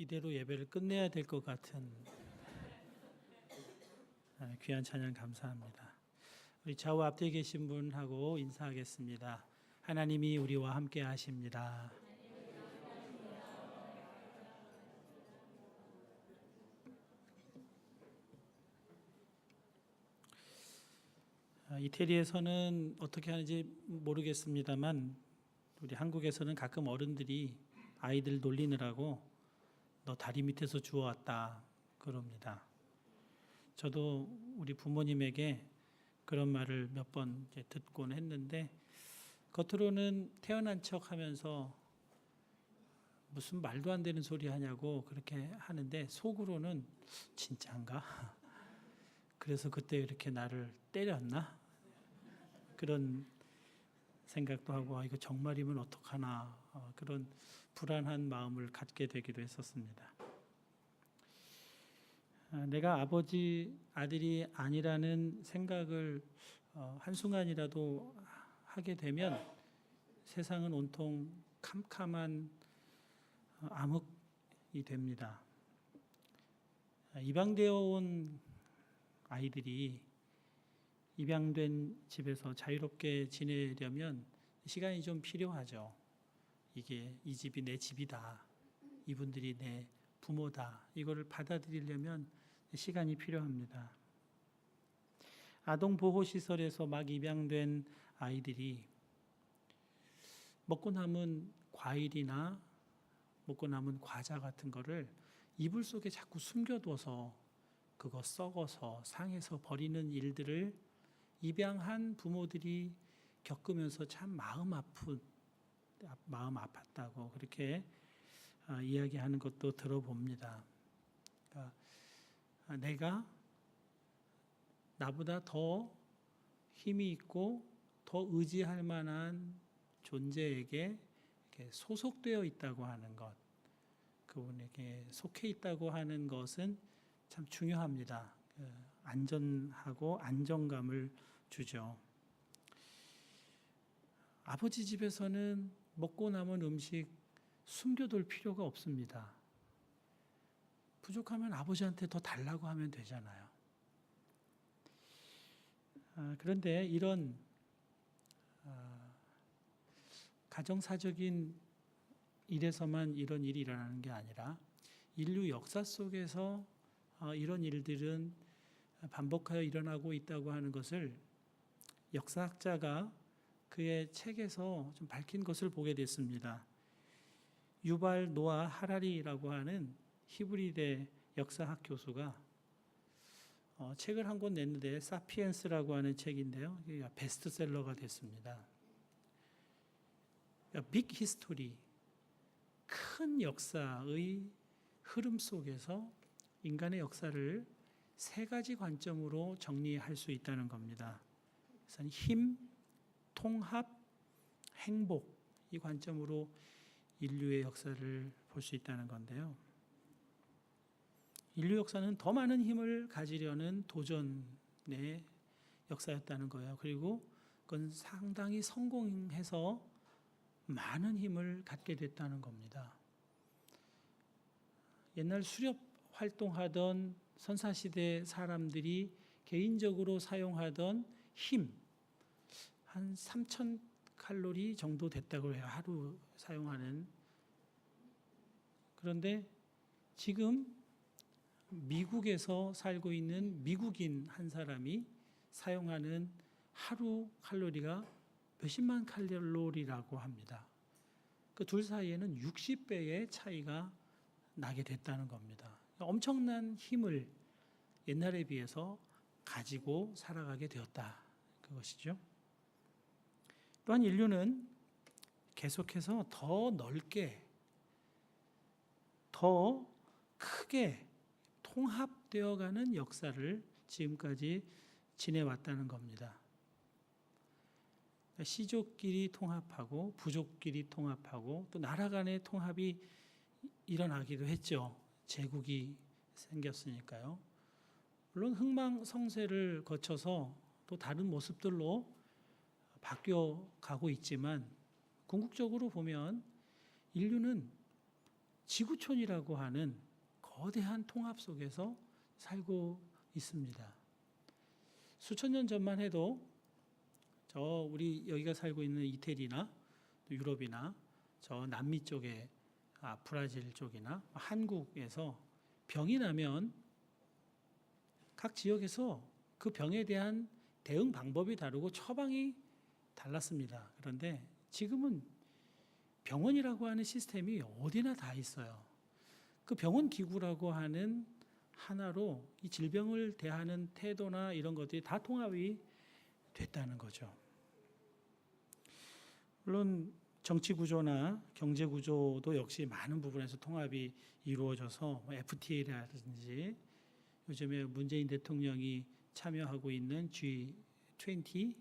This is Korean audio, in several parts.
이대로 예배를 끝내야 될 것 같은 귀한 찬양 감사합니다. 우리 좌우 앞뒤에 계신 분하고 인사하겠습니다. 하나님이 우리와 함께 하십니다. 이태리에서는 어떻게 하는지 모르겠습니다만 우리 한국에서는 가끔 어른들이 아이들 놀리느라고 너 다리 밑에서 주워왔다 그럽니다. 저도 우리 부모님에게 그런 말을 몇 번 듣곤 했는데 겉으로는 태어난 척 하면서 무슨 말도 안 되는 소리 하냐고 그렇게 하는데 속으로는 진짜인가? 그래서 그때 이렇게 나를 때렸나? 그런 생각도 하고 이거 정말이면 어떡하나 그런 불안한 마음을 갖게 되기도 했었습니다. 내가 아버지 아들이 아니라는 생각을 한순간이라도 하게 되면 세상은 온통 캄캄한 암흑이 됩니다. 입양되어 온 아이들이 입양된 집에서 자유롭게 지내려면 시간이 좀 필요하죠. 이게 이 집이 내 집이다. 이분들이 내 부모다. 이거를 받아들이려면 시간이 필요합니다. 아동보호시설에서 막 입양된 아이들이 먹고 남은 과일이나 먹고 남은 과자 같은 거를 이불 속에 자꾸 숨겨둬서 그거 썩어서 상해서 버리는 일들을 입양한 부모들이 겪으면서 참 마음 아팠다고 그렇게 이야기하는 것도 들어봅니다. 그러니까 내가 나보다 더 힘이 있고 더 의지할 만한 존재에게 소속되어 있다고 하는 것, 그분에게 속해 있다고 하는 것은 참 중요합니다. 안전하고 안정감을 주죠. 아버지 집에서는 먹고 남은 음식 숨겨둘 필요가 없습니다. 부족하면 아버지한테 더 달라고 하면 되잖아요. 그런데 이런 가정사적인 일에서만 이런 일이 일어나는 게 아니라 인류 역사 속에서 이런 일들은 반복하여 일어나고 있다고 하는 것을 역사학자가 그의 책에서 좀 밝힌 것을 보게 됐습니다. 유발 노아 하라리라고 하는 히브리대 역사학 교수가 책을 한 권 냈는데 사피엔스라고 하는 책인데요. 베스트셀러가 됐습니다. 빅 히스토리, 큰 역사의 흐름 속에서 인간의 역사를 세 가지 관점으로 정리할 수 있다는 겁니다. 그래서 힘, 통합, 행복 이 관점으로 인류의 역사를 볼 수 있다는 건데요. 인류 역사는 더 많은 힘을 가지려는 도전의 역사였다는 거예요. 그리고 그건 상당히 성공해서 많은 힘을 갖게 됐다는 겁니다. 옛날 수렵 활동하던 선사시대 사람들이 개인적으로 사용하던 힘, 한 3,000칼로리 정도 됐다고 해요. 하루 사용하는. 그런데 지금 미국에서 살고 있는 미국인 한 사람이 사용하는 하루 칼로리가 몇십만 칼로리라고 합니다. 그 둘 사이에는 60배의 차이가 나게 됐다는 겁니다. 엄청난 힘을 옛날에 비해서 가지고 살아가게 되었다. 그것이죠. 또한 인류는 계속해서 더 넓게, 더 크게 통합되어가는 역사를 지금까지 지내왔다는 겁니다. 시족끼리 통합하고 부족끼리 통합하고 또 나라 간의 통합이 일어나기도 했죠. 제국이 생겼으니까요. 물론 흥망성쇠를 거쳐서 또 다른 모습들로 바뀌어 가고 있지만 궁극적으로 보면 인류는 지구촌이라고 하는 거대한 통합 속에서 살고 있습니다. 수천 년 전만 해도 우리 여기가 살고 있는 이태리나 유럽이나 저 남미 쪽에 브라질 쪽이나 한국에서 병이 나면 각 지역에서 그 병에 대한 대응 방법이 다르고 처방이 달랐습니다. 그런데 지금은 병원이라고 하는 시스템이 어디나 다 있어요. 그 병원 기구라고 하는 하나로 이 질병을 대하는 태도나 이런 것들이 다 통합이 됐다는 거죠. 물론 정치 구조나 경제 구조도 역시 많은 부분에서 통합이 이루어져서 FTA라든지 요즘에 문재인 대통령이 참여하고 있는 G20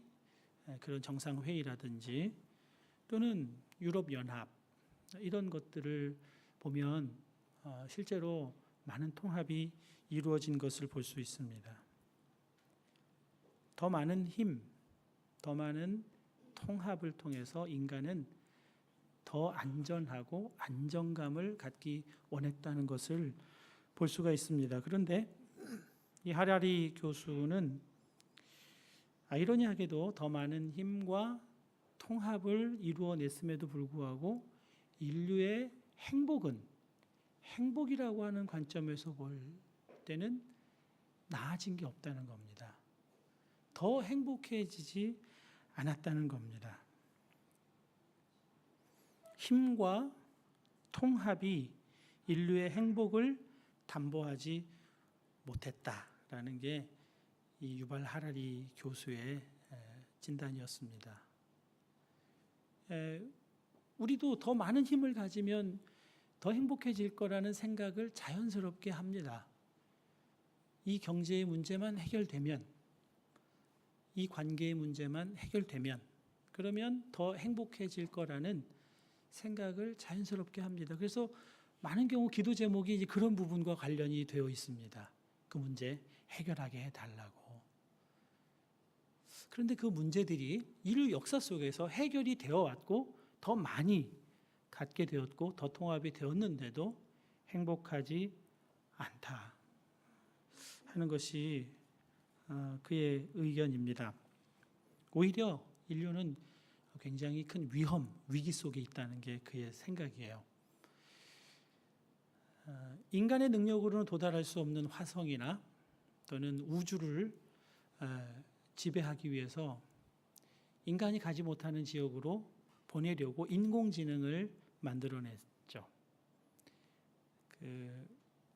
그런 정상회의라든지 또는 유럽연합 이런 것들을 보면 실제로 많은 통합이 이루어진 것을 볼 수 있습니다. 더 많은 힘, 더 많은 통합을 통해서 인간은 더 안전하고 안정감을 갖기 원했다는 것을 볼 수가 있습니다. 그런데 이 하라리 교수는 아이러니하게도 더 많은 힘과 통합을 이루어냈음에도 불구하고 인류의 행복이라고 하는 관점에서 볼 때는 나아진 게 없다는 겁니다. 더 행복해지지 않았다는 겁니다. 힘과 통합이 인류의 행복을 담보하지 못했다라는 게 이 유발 하라리 교수의 진단이었습니다. 우리도 더 많은 힘을 가지면 더 행복해질 거라는 생각을 자연스럽게 합니다. 이 경제의 문제만 해결되면, 이 관계의 문제만 해결되면, 그러면 더 행복해질 거라는 생각을 자연스럽게 합니다. 그래서 많은 경우 기도 제목이 이제 그런 부분과 관련이 되어 있습니다. 그 문제 해결하게 해달라고. 그런데 그 문제들이 인류 역사 속에서 해결이 되어 왔고 더 많이 갖게 되었고 더 통합이 되었는데도 행복하지 않다 하는 것이 그의 의견입니다. 오히려 인류는 굉장히 큰 위기 속에 있다는 게 그의 생각이에요. 인간의 능력으로는 도달할 수 없는 화성이나 또는 우주를 지배하기 위해서 인간이 가지 못하는 지역으로 보내려고 인공지능을 만들어냈죠.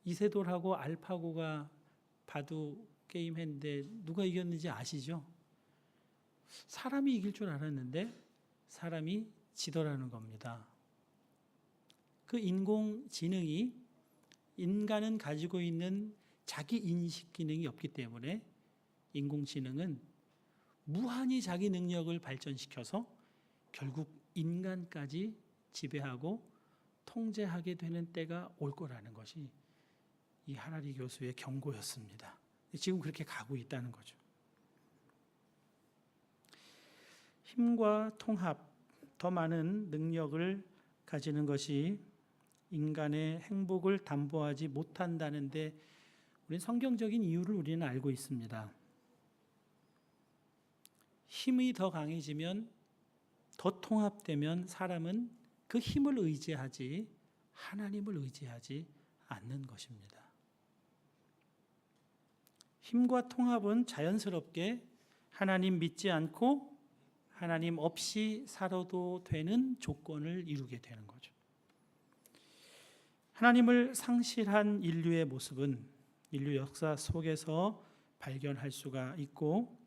이세돌하고 알파고가 바둑 게임 했는데 누가 이겼는지 아시죠? 사람이 이길 줄 알았는데 사람이 지더라는 겁니다. 그 인공지능이 인간은 가지고 있는 자기 인식 기능이 없기 때문에 인공지능은 무한히 자기 능력을 발전시켜서 결국 인간까지 지배하고 통제하게 되는 때가 올 거라는 것이 이 하라리 교수의 경고였습니다. 지금 그렇게 가고 있다는 거죠. 힘과 통합, 더 많은 능력을 가지는 것이 인간의 행복을 담보하지 못한다는데 우리는 성경적인 이유를 우리는 알고 있습니다. 힘이 더 강해지면, 더 통합되면 사람은 그 힘을 의지하지 하나님을 의지하지 않는 것입니다. 힘과 통합은 자연스럽게 하나님 믿지 않고 하나님 없이 살아도 되는 조건을 이루게 되는 거죠. 하나님을 상실한 인류의 모습은 인류 역사 속에서 발견할 수가 있고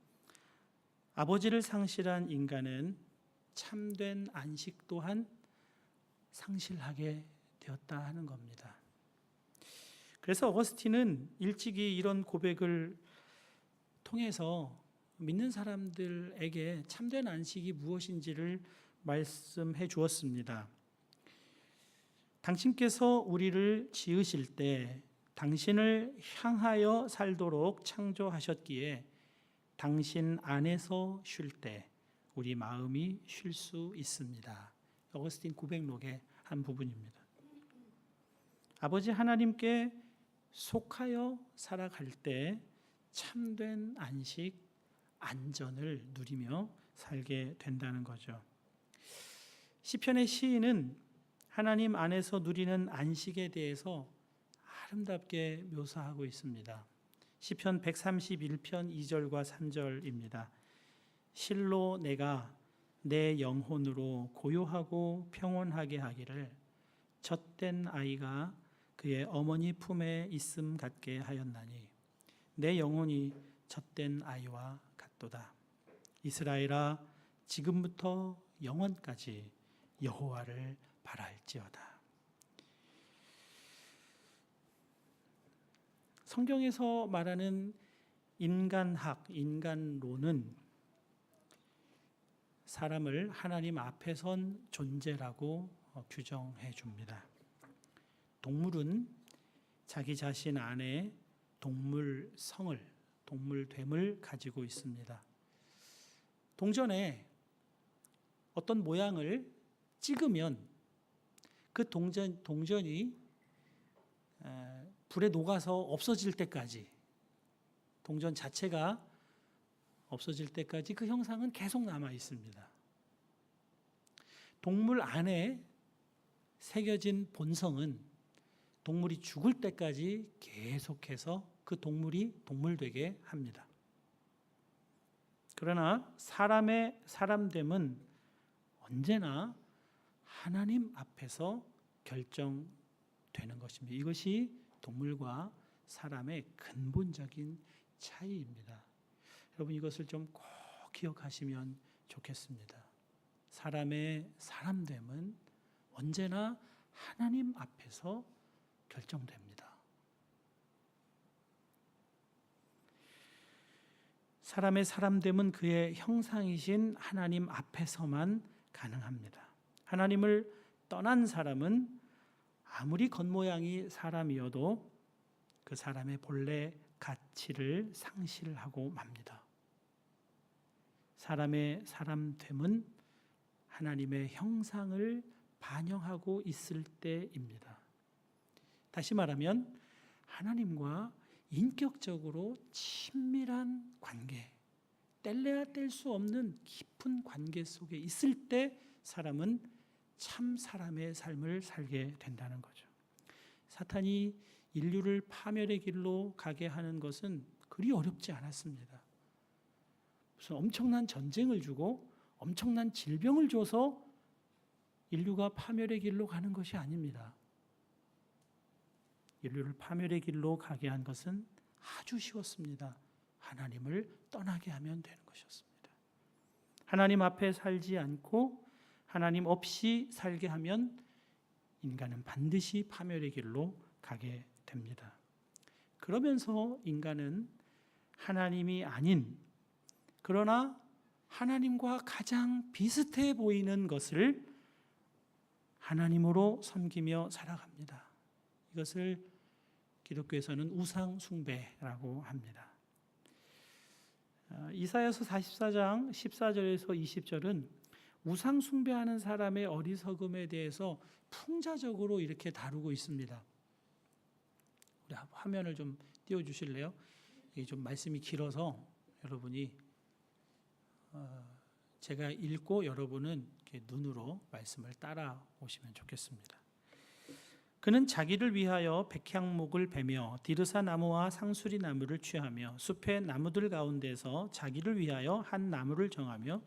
아버지를 상실한 인간은 참된 안식 또한 상실하게 되었다 하는 겁니다. 그래서 어거스틴은 일찍이 이런 고백을 통해서 믿는 사람들에게 참된 안식이 무엇인지를 말씀해 주었습니다. 당신께서 우리를 지으실 때 당신을 향하여 살도록 창조하셨기에 당신 안에서 쉴 때 우리 마음이 쉴 수 있습니다. 어거스틴 고백록의 한 부분입니다. 아버지 하나님께 속하여 살아갈 때 참된 안식, 안전을 누리며 살게 된다는 거죠. 시편의 시인은 하나님 안에서 누리는 안식에 대해서 아름답게 묘사하고 있습니다. 시편 131편 2절과 3절입니다. 실로 내가 내 영혼으로 고요하고 평온하게 하기를 젖된 아이가 그의 어머니 품에 있음 같게 하였나니 내 영혼이 젖된 아이와 같도다. 이스라엘아 지금부터 영원까지 여호와를 바랄지어다. 성경에서 말하는 인간학, 인간론은 사람을 하나님 앞에 선 존재라고 규정해 줍니다. 동물은 자기 자신 안에 동물성을, 동물됨을 가지고 있습니다. 동전에 어떤 모양을 찍으면 그 동전이 불에 녹아서 없어질 때까지, 동전 자체가 없어질 때까지 그 형상은 계속 남아 있습니다. 동물 안에 새겨진 본성은 동물이 죽을 때까지 계속해서 그 동물이 동물되게 합니다. 그러나 사람의 사람됨은 언제나 하나님 앞에서 결정되는 것입니다. 이것이 동물과 사람의 근본적인 차이입니다. 여러분 이것을 좀 꼭 기억하시면 좋겠습니다. 사람의 사람됨은 언제나 하나님 앞에서 결정됩니다. 사람의 사람됨은 그의 형상이신 하나님 앞에서만 가능합니다. 하나님을 떠난 사람은 아무리 겉모양이 사람이어도 그 사람의 본래 가치를 상실하고 맙니다. 사람의 사람됨은 하나님의 형상을 반영하고 있을 때입니다. 다시 말하면 하나님과 인격적으로 친밀한 관계, 뗄래야 뗄 수 없는 깊은 관계 속에 있을 때 사람은 참 사람의 삶을 살게 된다는 거죠. 사탄이 인류를 파멸의 길로 가게 하는 것은 그리 어렵지 않았습니다. 무슨 엄청난 전쟁을 주고 엄청난 질병을 줘서 인류가 파멸의 길로 가는 것이 아닙니다. 인류를 파멸의 길로 가게 한 것은 아주 쉬웠습니다. 하나님을 떠나게 하면 되는 것이었습니다. 하나님 앞에 살지 않고 하나님 없이 살게 하면 인간은 반드시 파멸의 길로 가게 됩니다. 그러면서 인간은 하나님이 아닌, 그러나 하나님과 가장 비슷해 보이는 것을 하나님으로 섬기며 살아갑니다. 이것을 기독교에서는 우상 숭배라고 합니다. 이사야서 44장 14절에서 20절은 우상 숭배하는 사람의 어리석음에 대해서 풍자적으로 이렇게 다루고 있습니다. 우리 화면을 좀 띄워 주실래요? 이게 좀 말씀이 길어서 여러분이 제가 읽고 여러분은 이렇게 눈으로 말씀을 따라오시면 좋겠습니다. 그는 자기를 위하여 백향목을 베며 디르사 나무와 상수리 나무를 취하며 숲의 나무들 가운데서 자기를 위하여 한 나무를 정하며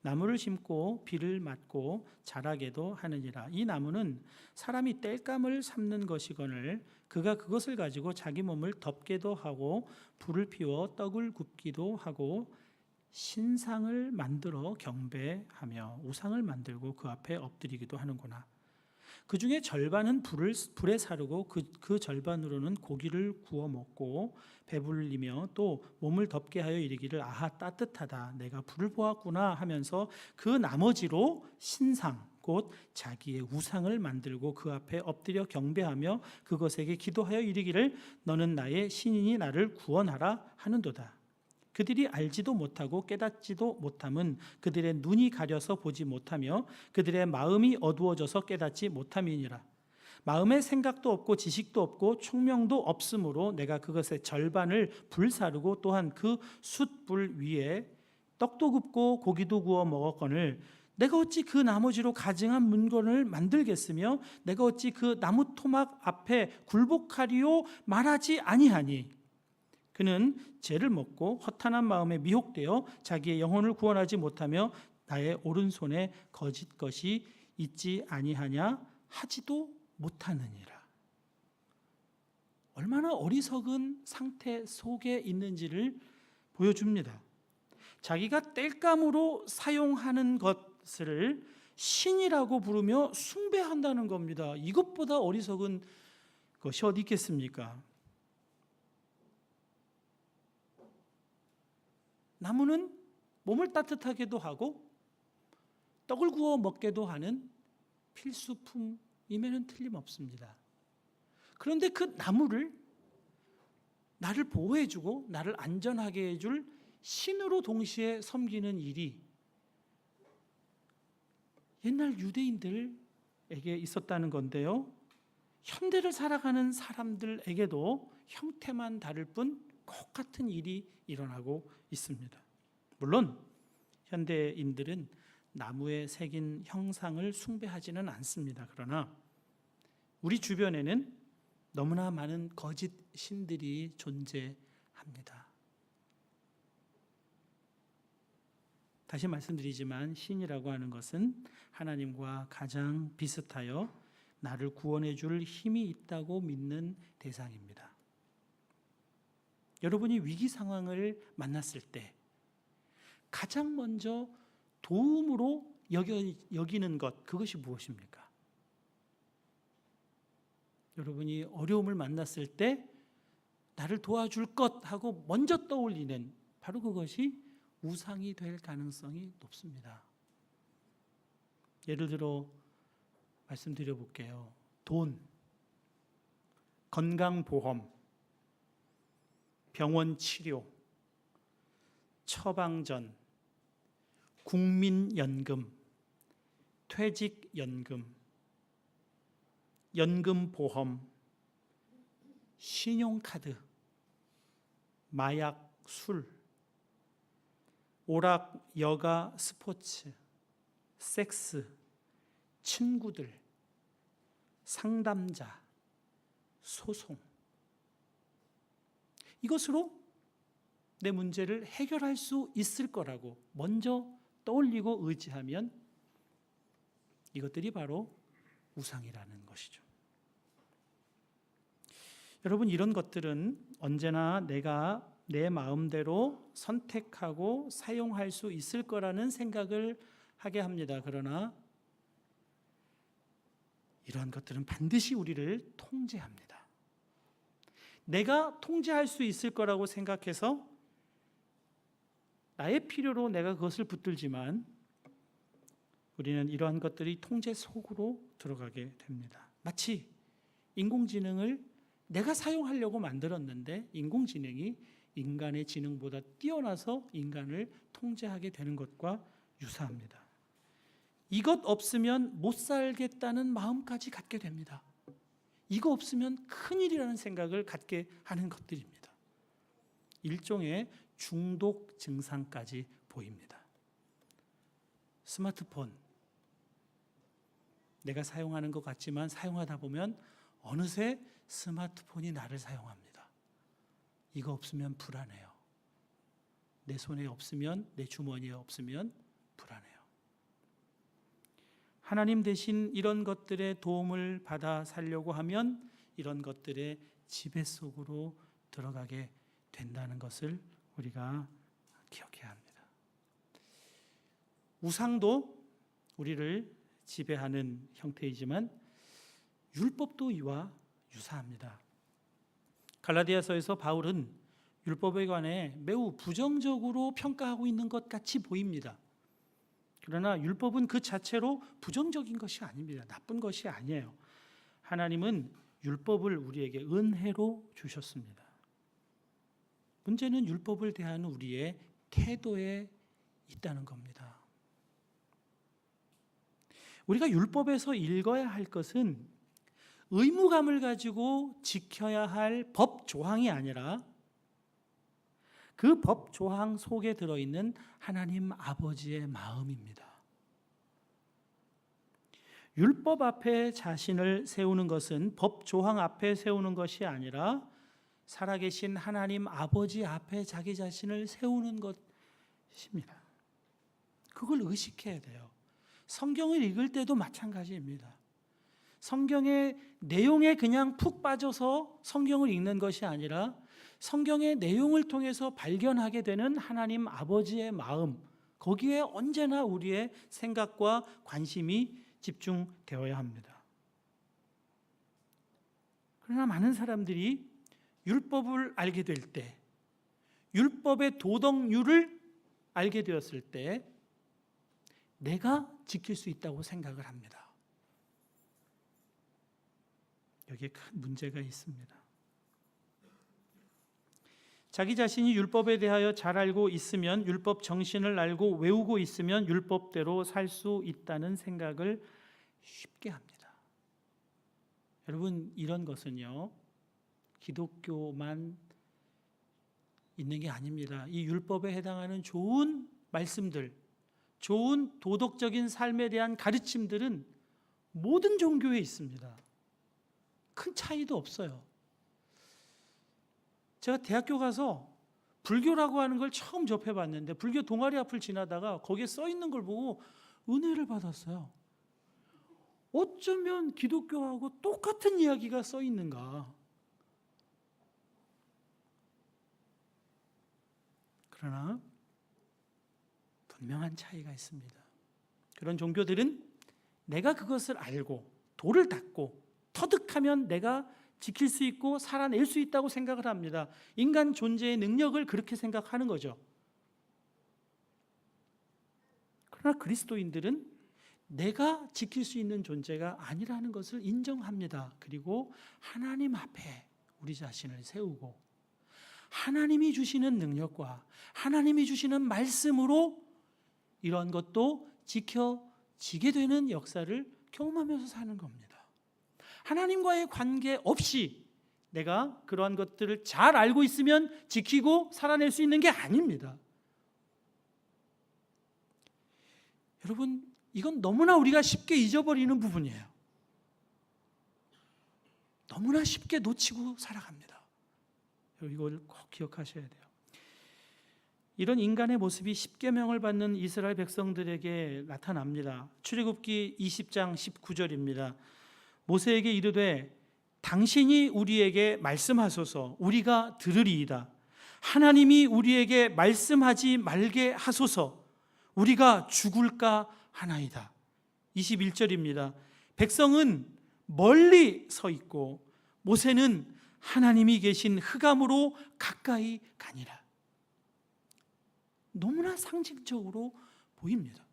나무를 심고 비를 맞고 자라게도 하느니라. 이 나무는 사람이 땔감을 삶는 것이거늘 그가 그것을 가지고 자기 몸을 덮게도 하고 불을 피워 떡을 굽기도 하고 신상을 만들어 경배하며 우상을 만들고 그 앞에 엎드리기도 하는구나. 그 중에 절반은 불에 사르고 그 절반으로는 고기를 구워 먹고 배불리며 또 몸을 덮게 하여 이르기를 아하 따뜻하다 내가 불을 보았구나 하면서 그 나머지로 신상 곧 자기의 우상을 만들고 그 앞에 엎드려 경배하며 그것에게 기도하여 이르기를 너는 나의 신이니 나를 구원하라 하는도다. 그들이 알지도 못하고 깨닫지도 못함은 그들의 눈이 가려서 보지 못하며 그들의 마음이 어두워져서 깨닫지 못함이니라. 마음에 생각도 없고 지식도 없고 총명도 없으므로 내가 그것의 절반을 불사르고 또한 그 숯불 위에 떡도 굽고 고기도 구워 먹었거늘 내가 어찌 그 나머지로 가증한 문건을 만들겠으며 내가 어찌 그 나무 토막 앞에 굴복하리요 말하지 아니하니 그는 죄를 먹고 허탄한 마음에 미혹되어 자기의 영혼을 구원하지 못하며 나의 오른손에 거짓 것이 있지 아니하냐 하지도 못하느니라. 얼마나 어리석은 상태 속에 있는지를 보여줍니다. 자기가 땔감으로 사용하는 것을 신이라고 부르며 숭배한다는 겁니다. 이것보다 어리석은 것이 어디 있겠습니까? 나무는 몸을 따뜻하게도 하고 떡을 구워 먹게도 하는 필수품임에는 틀림없습니다. 그런데 그 나무를 나를 보호해주고 나를 안전하게 해줄 신으로 동시에 섬기는 일이 옛날 유대인들에게 있었다는 건데요. 현대를 살아가는 사람들에게도 형태만 다를 뿐 똑같은 일이 일어나고 있습니다. 물론 현대인들은 나무에 새긴 형상을 숭배하지는 않습니다. 그러나 우리 주변에는 너무나 많은 거짓 신들이 존재합니다. 다시 말씀드리지만 신이라고 하는 것은 하나님과 가장 비슷하여 나를 구원해 줄 힘이 있다고 믿는 대상입니다. 여러분이 위기 상황을 만났을 때 가장 먼저 도움으로 여기는 것, 그것이 무엇입니까? 여러분이 어려움을 만났을 때 나를 도와줄 것 하고 먼저 떠올리는 바로 그것이 우상이 될 가능성이 높습니다. 예를 들어 말씀드려 볼게요. 돈, 건강보험, 병원 치료, 처방전, 국민연금, 퇴직연금, 연금보험, 신용카드, 마약, 술, 오락, 여가, 스포츠, 섹스, 친구들, 상담자, 소송. 이것으로 내 문제를 해결할 수 있을 거라고 먼저 떠올리고 의지하면 이것들이 바로 우상이라는 것이죠. 여러분, 이런 것들은 언제나 내가 내 마음대로 선택하고 사용할 수 있을 거라는 생각을 하게 합니다. 그러나 이러한 것들은 반드시 우리를 통제합니다. 내가 통제할 수 있을 거라고 생각해서 나의 필요로 내가 그것을 붙들지만 우리는 이러한 것들이 통제 속으로 들어가게 됩니다. 마치 인공지능을 내가 사용하려고 만들었는데 인공지능이 인간의 지능보다 뛰어나서 인간을 통제하게 되는 것과 유사합니다. 이것 없으면 못 살겠다는 마음까지 갖게 됩니다. 이거 없으면 큰일이라는 생각을 갖게 하는 것들입니다. 일종의 중독 증상까지 보입니다. 스마트폰, 내가 사용하는 것 같지만 사용하다 보면 어느새 스마트폰이 나를 사용합니다. 이거 없으면 불안해요. 내 손에 없으면, 내 주머니에 없으면 불안해요. 하나님 대신 이런 것들의 도움을 받아 살려고 하면 이런 것들의 지배 속으로 들어가게 된다는 것을 우리가 기억해야 합니다. 우상도 우리를 지배하는 형태이지만 율법도 이와 유사합니다. 갈라디아서에서 바울은 율법에 관해 매우 부정적으로 평가하고 있는 것 같이 보입니다. 그러나 율법은 그 자체로 부정적인 것이 아닙니다. 나쁜 것이 아니에요. 하나님은 율법을 우리에게 은혜로 주셨습니다. 문제는 율법을 대하는 우리의 태도에 있다는 겁니다. 우리가 율법에서 읽어야 할 것은 의무감을 가지고 지켜야 할 법 조항이 아니라 그 법 조항 속에 들어있는 하나님 아버지의 마음입니다. 율법 앞에 자신을 세우는 것은 법 조항 앞에 세우는 것이 아니라 살아계신 하나님 아버지 앞에 자기 자신을 세우는 것입니다. 그걸 의식해야 돼요. 성경을 읽을 때도 마찬가지입니다. 성경의 내용에 그냥 푹 빠져서 성경을 읽는 것이 아니라 성경의 내용을 통해서 발견하게 되는 하나님 아버지의 마음, 거기에 언제나 우리의 생각과 관심이 집중되어야 합니다. 그러나 많은 사람들이 율법을 알게 될 때, 율법의 도덕률을 알게 되었을 때 내가 지킬 수 있다고 생각을 합니다. 여기에 큰 문제가 있습니다. 자기 자신이 율법에 대하여 잘 알고 있으면, 율법 정신을 알고 외우고 있으면 율법대로 살 수 있다는 생각을 쉽게 합니다. 여러분, 이런 것은요, 기독교만 있는 게 아닙니다. 이 율법에 해당하는 좋은 말씀들, 좋은 도덕적인 삶에 대한 가르침들은 모든 종교에 있습니다. 큰 차이도 없어요. 제가 대학교 가서 불교라고 하는 걸 처음 접해봤는데 불교 동아리 앞을 지나다가 거기에 써 있는 걸 보고 은혜를 받았어요. 어쩌면 기독교하고 똑같은 이야기가 써 있는가. 그러나 분명한 차이가 있습니다. 그런 종교들은 내가 그것을 알고 도를 닦고 터득하면 내가 지킬 수 있고 살아낼 수 있다고 생각을 합니다. 인간 존재의 능력을 그렇게 생각하는 거죠. 그러나 그리스도인들은 내가 지킬 수 있는 존재가 아니라는 것을 인정합니다. 그리고 하나님 앞에 우리 자신을 세우고 하나님이 주시는 능력과 하나님이 주시는 말씀으로 이러한 것도 지켜지게 되는 역사를 경험하면서 사는 겁니다. 하나님과의 관계 없이 내가 그러한 것들을 잘 알고 있으면 지키고 살아낼 수 있는 게 아닙니다. 여러분, 이건 너무나 우리가 쉽게 잊어버리는 부분이에요. 너무나 쉽게 놓치고 살아갑니다. 이걸 꼭 기억하셔야 돼요. 이런 인간의 모습이 십계명을 받는 이스라엘 백성들에게 나타납니다. 출애굽기 20장 19절입니다. 모세에게 이르되 당신이 우리에게 말씀하소서 우리가 들으리이다. 하나님이 우리에게 말씀하지 말게 하소서 우리가 죽을까 하나이다. 21절입니다. 백성은 멀리 서 있고 모세는 하나님이 계신 흑암으로 가까이 가니라. 너무나 상징적으로 보입니다.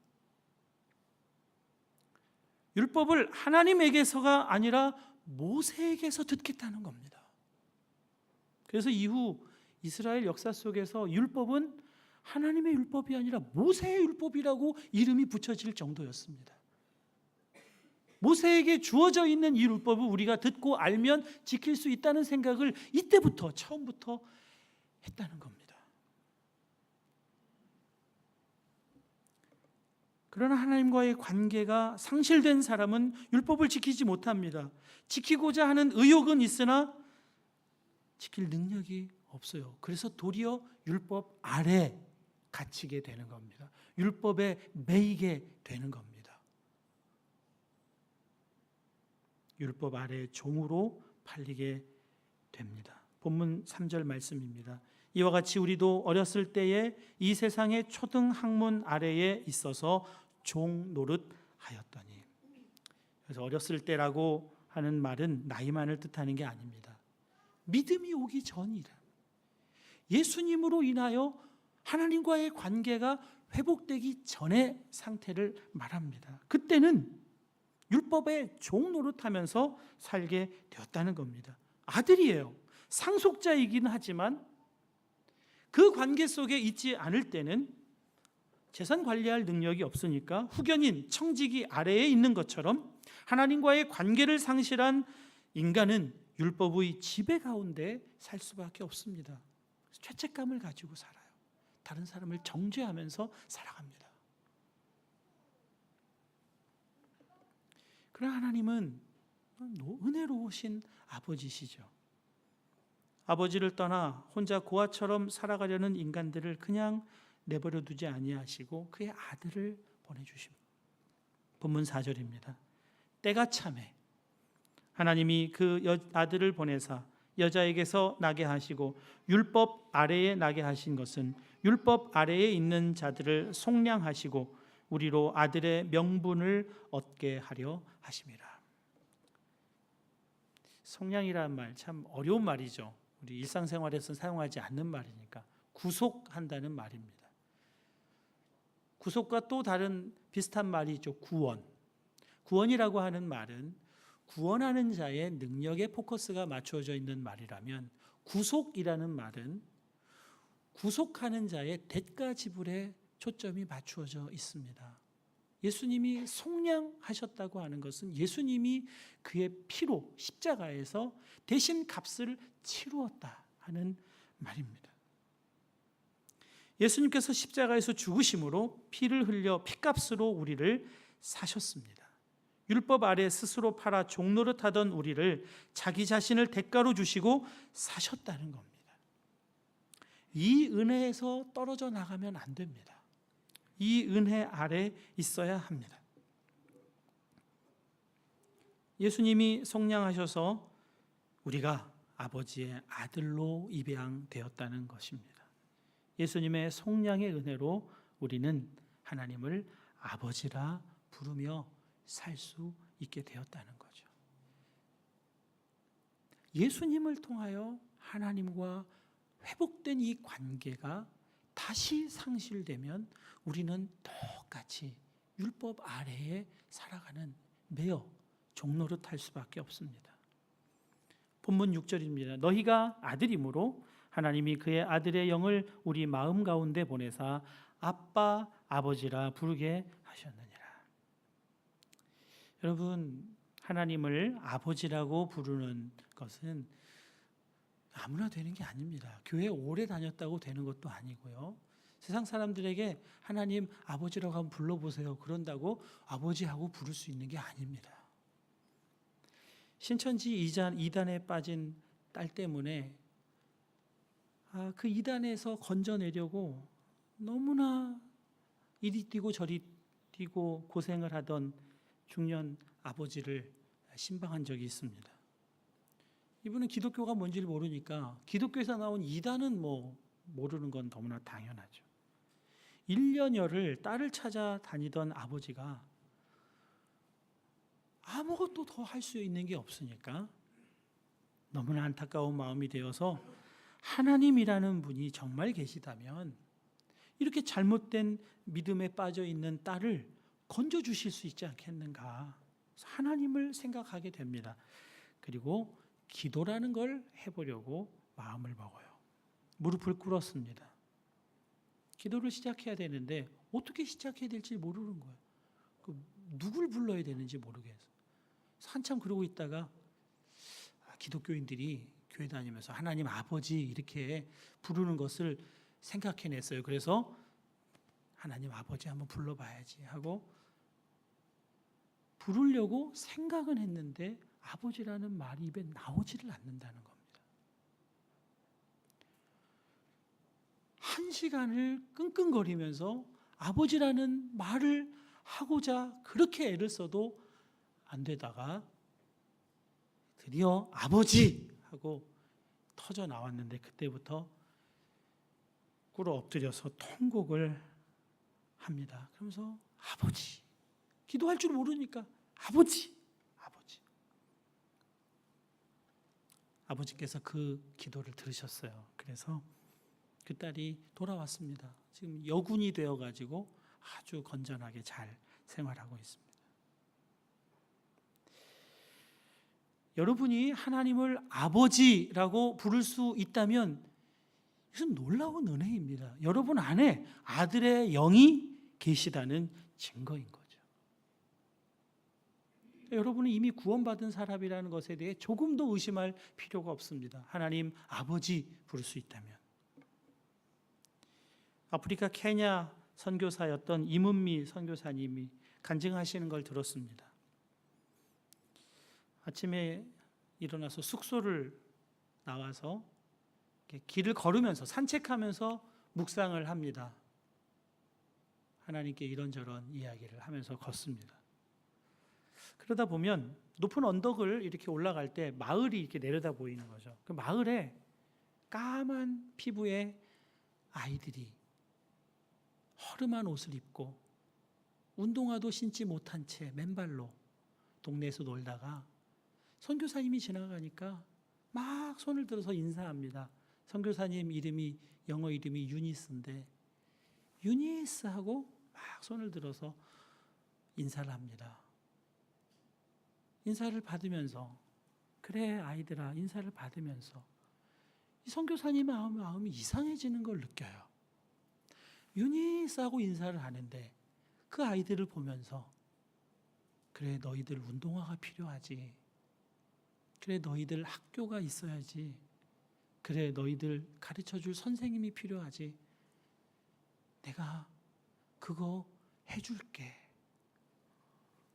율법을 하나님에게서가 아니라 모세에게서 듣겠다는 겁니다. 그래서 이후 이스라엘 역사 속에서 율법은 하나님의 율법이 아니라 모세의 율법이라고 이름이 붙여질 정도였습니다. 모세에게 주어져 있는 이 율법을 우리가 듣고 알면 지킬 수 있다는 생각을 이때부터 처음부터 했다는 겁니다. 그러나 하나님과의 관계가 상실된 사람은 율법을 지키지 못합니다. 지키고자 하는 의욕은 있으나 지킬 능력이 없어요. 그래서 도리어 율법 아래 갇히게 되는 겁니다. 율법에 매이게 되는 겁니다. 율법 아래 종으로 팔리게 됩니다. 본문 3절 말씀입니다. 이와 같이 우리도 어렸을 때에 이 세상의 초등 학문 아래에 있어서 종 노릇하였더니. 그래서 어렸을 때라고 하는 말은 나이만을 뜻하는 게 아닙니다. 믿음이 오기 전이라. 예수님으로 인하여 하나님과의 관계가 회복되기 전의 상태를 말합니다. 그때는 율법의 종 노릇하면서 살게 되었다는 겁니다. 아들이에요. 상속자이긴 하지만 그 관계 속에 있지 않을 때는 재산 관리할 능력이 없으니까 후견인, 청지기 아래에 있는 것처럼 하나님과의 관계를 상실한 인간은 율법의 지배 가운데 살 수밖에 없습니다. 죄책감을 가지고 살아요. 다른 사람을 정죄하면서 살아갑니다. 그러나 하나님은 은혜로우신 아버지시죠. 아버지를 떠나 혼자 고아처럼 살아가려는 인간들을 그냥 내버려 두지 아니하시고 그의 아들을 보내주십니다. 본문 4절입니다. 때가 차매 하나님이 그 아들을 보내사 여자에게서 나게 하시고 율법 아래에 나게 하신 것은 율법 아래에 있는 자들을 속량하시고 우리로 아들의 명분을 얻게 하려 하심이라. 속량이라는 말 참 어려운 말이죠. 우리 일상생활에서 사용하지 않는 말이니까 구속한다는 말입니다. 구속과 또 다른 비슷한 말이 있죠. 구원. 구원이라고 하는 말은 구원하는 자의 능력에 포커스가 맞추어져 있는 말이라면 구속이라는 말은 구속하는 자의 대가 지불에 초점이 맞추어져 있습니다. 예수님이 속량하셨다고 하는 것은 예수님이 그의 피로 십자가에서 대신 값을 치루었다 하는 말입니다. 예수님께서 십자가에서 죽으심으로 피를 흘려 피값으로 우리를 사셨습니다. 율법 아래 스스로 팔아 종노릇하던 우리를 자기 자신을 대가로 주시고 사셨다는 겁니다. 이 은혜에서 떨어져 나가면 안 됩니다. 이 은혜 아래 있어야 합니다. 예수님이 속량하셔서 우리가 아버지의 아들로 입양되었다는 것입니다. 예수님의 속량의 은혜로 우리는 하나님을 아버지라 부르며 살 수 있게 되었다는 거죠. 예수님을 통하여 하나님과 회복된 이 관계가 다시 상실되면 우리는 똑같이 율법 아래에 살아가는 매여 종노릇할 수밖에 없습니다. 본문 6절입니다. 너희가 아들이므로 하나님이 그의 아들의 영을 우리 마음 가운데 보내사 아빠 아버지라 부르게 하셨느니라. 여러분, 하나님을 아버지라고 부르는 것은 아무나 되는 게 아닙니다. 교회 오래 다녔다고 되는 것도 아니고요. 세상 사람들에게 하나님 아버지라고 한번 불러보세요. 그런다고 아버지하고 부를 수 있는 게 아닙니다. 신천지 2단에 빠진 딸 때문에 그 2단에서 건져내려고 너무나 이리 뛰고 저리 뛰고 고생을 하던 중년 아버지를 신방한 적이 있습니다. 이분은 기독교가 뭔지를 모르니까 기독교에서 나온 2단은 모르는 건 너무나 당연하죠. 1년여를 딸을 찾아다니던 아버지가 아무것도 더 할 수 있는 게 없으니까 너무나 안타까운 마음이 되어서 하나님이라는 분이 정말 계시다면 이렇게 잘못된 믿음에 빠져 있는 딸을 건져주실 수 있지 않겠는가. 하나님을 생각하게 됩니다. 그리고 기도라는 걸 해보려고 마음을 먹어요. 무릎을 꿇었습니다. 기도를 시작해야 되는데 어떻게 시작해야 될지 모르는 거예요. 누굴 불러야 되는지 모르겠어요. 한참 그러고 있다가 기독교인들이 교회 다니면서 하나님 아버지 이렇게 부르는 것을 생각해냈어요. 그래서 하나님 아버지 한번 불러봐야지 하고 부르려고 생각은 했는데 아버지라는 말이 입에 나오지를 않는다는 겁니다. 1시간을 끙끙거리면서 아버지라는 말을 하고자 그렇게 애를 써도 안 되다가 드디어 아버지 하고 터져 나왔는데 그때부터 꿇어 엎드려서 통곡을 합니다. 그러면서 아버지, 기도할 줄 모르니까 아버지. 아버지께서 그 기도를 들으셨어요. 그래서 그 딸이 돌아왔습니다. 지금 여군이 되어가지고 아주 건전하게 잘 생활하고 있습니다. 여러분이 하나님을 아버지라고 부를 수 있다면 이것은 놀라운 은혜입니다. 여러분 안에 아들의 영이 계시다는 증거인 거죠. 여러분은 이미 구원받은 사람이라는 것에 대해 조금도 의심할 필요가 없습니다. 하나님 아버지 부를 수 있다면. 아프리카 케냐 선교사였던 이문미 선교사님이 간증하시는 걸 들었습니다. 아침에 일어나서 숙소를 나와서 길을 걸으면서 산책하면서 묵상을 합니다. 하나님께 이런저런 이야기를 하면서 걷습니다. 그러다 보면 높은 언덕을 이렇게 올라갈 때 마을이 이렇게 내려다 보이는 거죠. 그 마을에 까만 피부의 아이들이 허름한 옷을 입고 운동화도 신지 못한 채 맨발로 동네에서 놀다가 선교사님이 지나가니까 막 손을 들어서 인사합니다. 선교사님 이름이 영어 이름이 유니스인데 유니스 하고 막 손을 들어서 인사를 합니다. 인사를 받으면서 그래 아이들아 인사를 받으면서 이 선교사님의 마음이 이상해지는 걸 느껴요. 유니스하고 인사를 하는데 그 아이들을 보면서 그래 너희들 운동화가 필요하지. 그래 너희들 학교가 있어야지. 그래 너희들 가르쳐줄 선생님이 필요하지. 내가 그거 해줄게.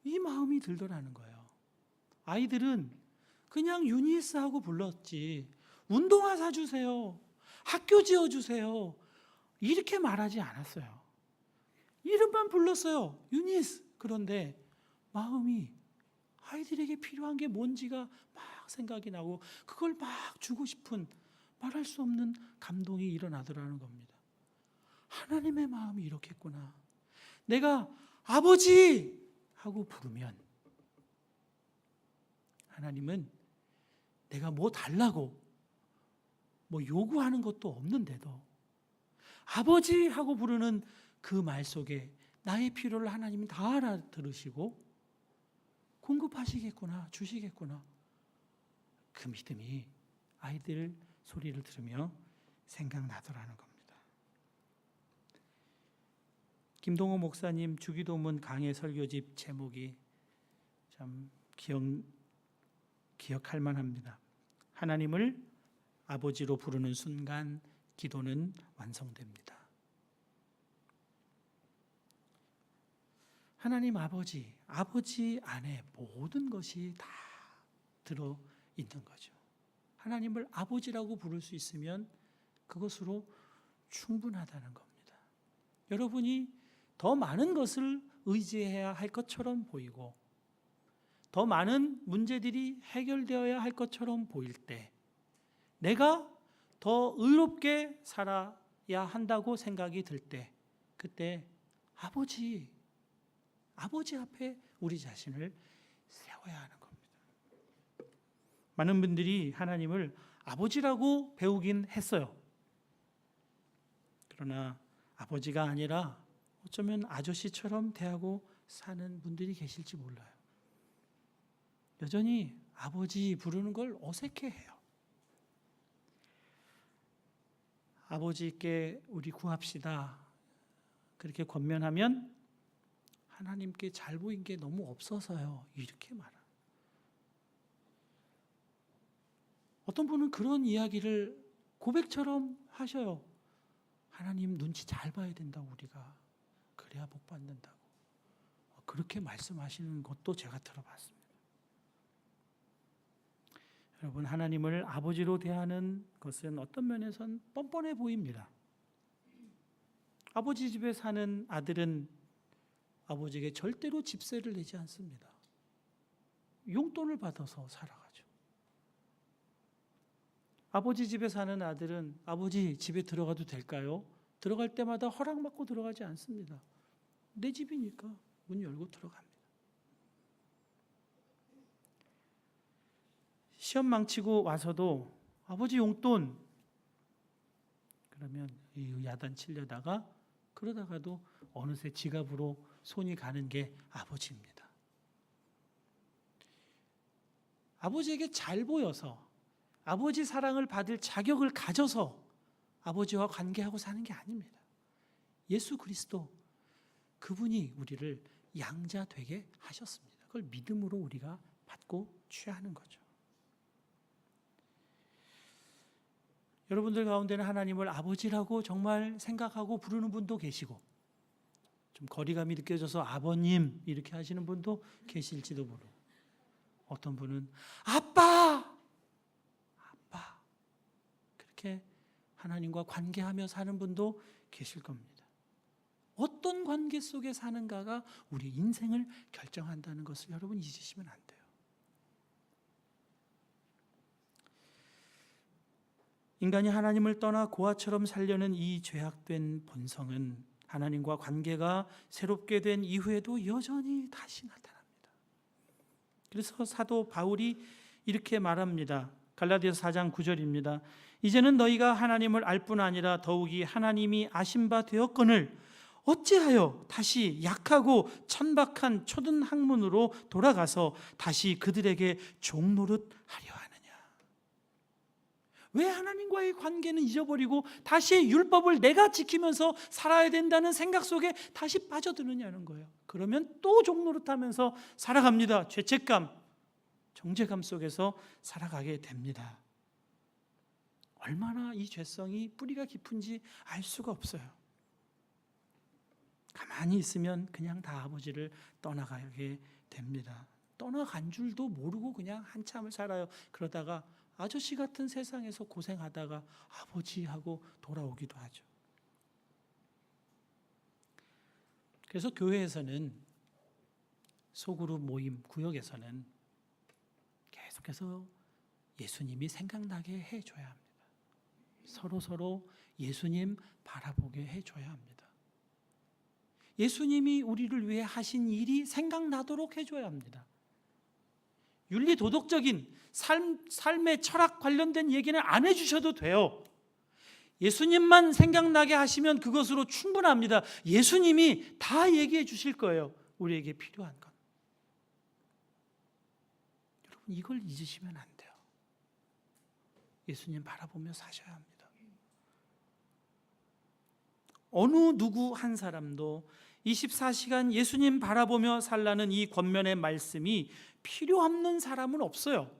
이 마음이 들더라는 거예요. 아이들은 그냥 유니스하고 불렀지 운동화 사주세요. 학교 지어주세요. 이렇게 말하지 않았어요. 이름만 불렀어요. 유니스. 그런데 마음이 아이들에게 필요한 게 뭔지가 막 생각이 나고 그걸 막 주고 싶은 말할 수 없는 감동이 일어나더라는 겁니다. 하나님의 마음이 이렇겠구나. 내가 아버지 하고 부르면 하나님은 내가 뭐 달라고 뭐 요구하는 것도 없는데도 아버지 하고 부르는 그 말 속에 나의 필요를 하나님이 다 알아들으시고 공급하시겠구나, 주시겠구나. 그 믿음이 아이들 소리를 들으며 생각나더라는 겁니다. 김동호 목사님 주기도문 강해 설교집 제목이 참 기억할 만합니다. 하나님을 아버지로 부르는 순간 기도는 완성됩니다. 하나님 아버지 안에 모든 것이 다 들어있는 거죠. 하나님을 아버지라고 부를 수 있으면 그것으로 충분하다는 겁니다. 여러분이 더 많은 것을 의지해야 할 것처럼 보이고 더 많은 문제들이 해결되어야 할 것처럼 보일 때 내가 더 의롭게 살아야 한다고 생각이 들 때 그때 아버지 앞에 우리 자신을 세워야 하는 겁니다. 많은 분들이 하나님을 아버지라고 배우긴 했어요. 그러나 아버지가 아니라 어쩌면 아저씨처럼 대하고 사는 분들이 계실지 몰라요. 여전히 아버지 부르는 걸 어색해해요. 아버지께 우리 구합시다. 그렇게 권면하면 하나님께 잘 보인 게 너무 없어서요. 이렇게 말해요. 어떤 분은 그런 이야기를 고백처럼 하셔요. 하나님 눈치 잘 봐야 된다고 우리가. 그래야 복 받는다고. 그렇게 말씀하시는 것도 제가 들어봤습니다. 여러분 하나님을 아버지로 대하는 것은 어떤 면에선 뻔뻔해 보입니다. 아버지 집에 사는 아들은 아버지에게 절대로 집세를 내지 않습니다. 용돈을 받아서 살아가죠. 아버지 집에 사는 아들은 아버지 집에 들어가도 될까요? 들어갈 때마다 허락받고 들어가지 않습니다. 내 집이니까 문 열고 들어갑니다. 시험 망치고 와서도 아버지 용돈 그러면 야단치려다가 그러다가도 어느새 지갑으로 손이 가는 게 아버지입니다. 아버지에게 잘 보여서 아버지 사랑을 받을 자격을 가져서 아버지와 관계하고 사는 게 아닙니다. 예수 그리스도 그분이 우리를 양자 되게 하셨습니다. 그걸 믿음으로 우리가 받고 취하는 거죠. 여러분들 가운데는 하나님을 아버지라고 정말 생각하고 부르는 분도 계시고, 좀 거리감이 느껴져서 아버님 이렇게 하시는 분도 계실지도 모르고, 어떤 분은 아빠 그렇게 하나님과 관계하며 사는 분도 계실 겁니다. 어떤 관계 속에 사는가가 우리 인생을 결정한다는 것을 여러분 잊으시면 안 돼요. 인간이 하나님을 떠나 고아처럼 살려는 이 죄악된 본성은 하나님과 관계가 새롭게 된 이후에도 여전히 다시 나타납니다. 그래서 사도 바울이 이렇게 말합니다. 갈라디아서 4장 9절입니다. 이제는 너희가 하나님을 알 뿐 아니라 더욱이 하나님이 아신 바 되었거늘 어찌하여 다시 약하고 천박한 초든 학문으로 돌아가서 다시 그들에게 종노릇 하려 하느냐. 왜 하나님과의 관계는 잊어버리고 다시 율법을 내가 지키면서 살아야 된다는 생각 속에 다시 빠져드느냐는 거예요. 그러면 또 종노릇하면서 살아갑니다. 죄책감, 정죄감 속에서 살아가게 됩니다. 얼마나 이 죄성이 뿌리가 깊은지 알 수가 없어요. 가만히 있으면 그냥 다 아버지를 떠나가게 됩니다. 떠나간 줄도 모르고 그냥 한참을 살아요. 그러다가 아저씨 같은 세상에서 고생하다가 아버지하고 돌아오기도 하죠. 그래서 교회에서는, 소그룹 모임 구역에서는 계속해서 예수님이 생각나게 해줘야 합니다. 서로 예수님 바라보게 해줘야 합니다. 예수님이 우리를 위해 하신 일이 생각나도록 해줘야 합니다. 윤리 도덕적인 삶의 철학 관련된 얘기는 안 해주셔도 돼요. 예수님만 생각나게 하시면 그것으로 충분합니다. 예수님이 다 얘기해 주실 거예요. 우리에게 필요한 것. 여러분, 이걸 잊으시면 안 돼요. 예수님 바라보며 사셔야 합니다. 어느 누구 한 사람도 24시간 예수님 바라보며 살라는 이 권면의 말씀이 필요 없는 사람은 없어요.